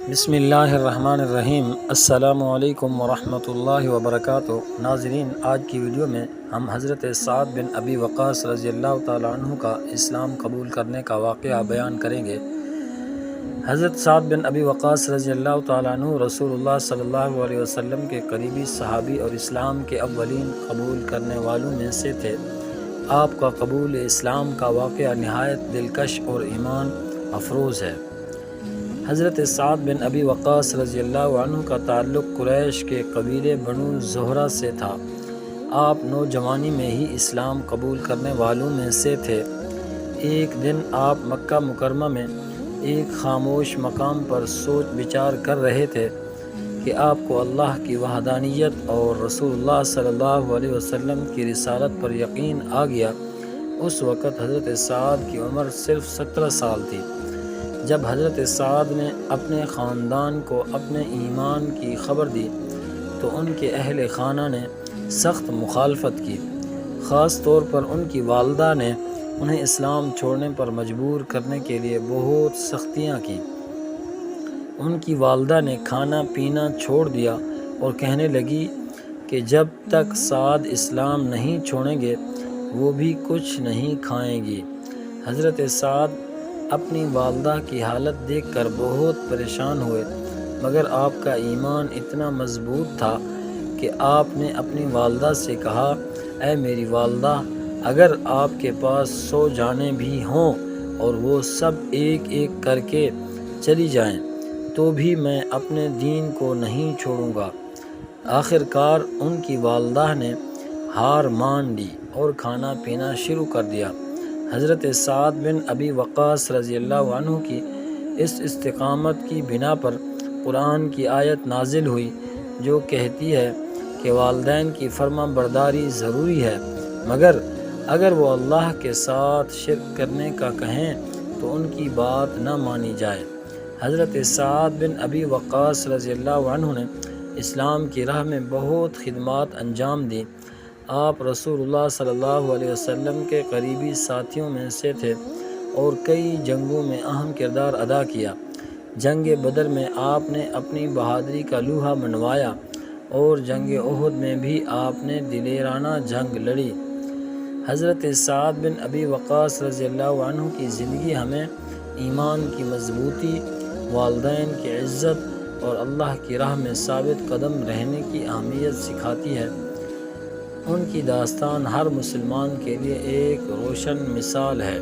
بسم اللہ الرحمن الرحیم۔ السلام علیکم ورحمۃ اللہ وبرکاتہ۔ ناظرین، آج کی ویڈیو میں ہم حضرت سعد بن ابی وقاص رضی اللہ تعالیٰ عنہ کا اسلام قبول کرنے کا واقعہ بیان کریں گے۔ حضرت سعد بن ابی وقاص رضی اللہ تعالیٰ عنہ رسول اللہ صلی اللہ علیہ وسلم کے قریبی صحابی اور اسلام کے اولین قبول کرنے والوں میں سے تھے۔ آپ کا قبول اسلام کا واقعہ نہایت دلکش اور ایمان افروز ہے۔ حضرت سعد بن ابی وقاص رضی اللہ عنہ کا تعلق قریش کے قبیلے بنو زہرہ سے تھا۔ آپ نوجوانی میں ہی اسلام قبول کرنے والوں میں سے تھے۔ ایک دن آپ مکہ مکرمہ میں ایک خاموش مقام پر سوچ بچار کر رہے تھے کہ آپ کو اللہ کی وحدانیت اور رسول اللہ صلی اللہ علیہ وسلم کی رسالت پر یقین آ گیا۔ اس وقت حضرت سعد کی عمر صرف 17 سال تھی۔ جب حضرت سعد نے اپنے خاندان کو اپنے ایمان کی خبر دی تو ان کے اہل خانہ نے سخت مخالفت کی۔ خاص طور پر ان کی والدہ نے انہیں اسلام چھوڑنے پر مجبور کرنے کے لیے بہت سختیاں کی۔ ان کی والدہ نے کھانا پینا چھوڑ دیا اور کہنے لگی کہ جب تک سعد اسلام نہیں چھوڑیں گے وہ بھی کچھ نہیں کھائیں گی۔ حضرت سعد اپنی والدہ کی حالت دیکھ کر بہت پریشان ہوئے، مگر آپ کا ایمان اتنا مضبوط تھا کہ آپ نے اپنی والدہ سے کہا، اے میری والدہ، اگر آپ کے پاس 100 جانیں بھی ہوں اور وہ سب ایک ایک کر کے چلی جائیں تو بھی میں اپنے دین کو نہیں چھوڑوں گا۔ آخر کار ان کی والدہ نے ہار مان لی اور کھانا پینا شروع کر دیا۔ حضرت سعد بن ابی وقاص رضی اللہ عنہ کی اس استقامت کی بنا پر قرآن کی آیت نازل ہوئی جو کہتی ہے کہ والدین کی فرما برداری ضروری ہے، مگر اگر وہ اللہ کے ساتھ شرک کرنے کا کہیں تو ان کی بات نہ مانی جائے۔ حضرت سعد بن ابی وقاص رضی اللہ عنہ نے اسلام کی راہ میں بہت خدمات انجام دی۔ آپ رسول اللہ صلی اللہ علیہ وسلم کے قریبی ساتھیوں میں سے تھے اور کئی جنگوں میں اہم کردار ادا کیا۔ جنگ بدر میں آپ نے اپنی بہادری کا لوہا منوایا اور جنگ احد میں بھی آپ نے دلیرانہ جنگ لڑی۔ حضرت سعد بن ابی وقاص رضی اللہ عنہ کی زندگی ہمیں ایمان کی مضبوطی، والدین کی عزت اور اللہ کی راہ میں ثابت قدم رہنے کی اہمیت سکھاتی ہے۔ ان کی داستان ہر مسلمان کے لیے ایک روشن مثال ہے۔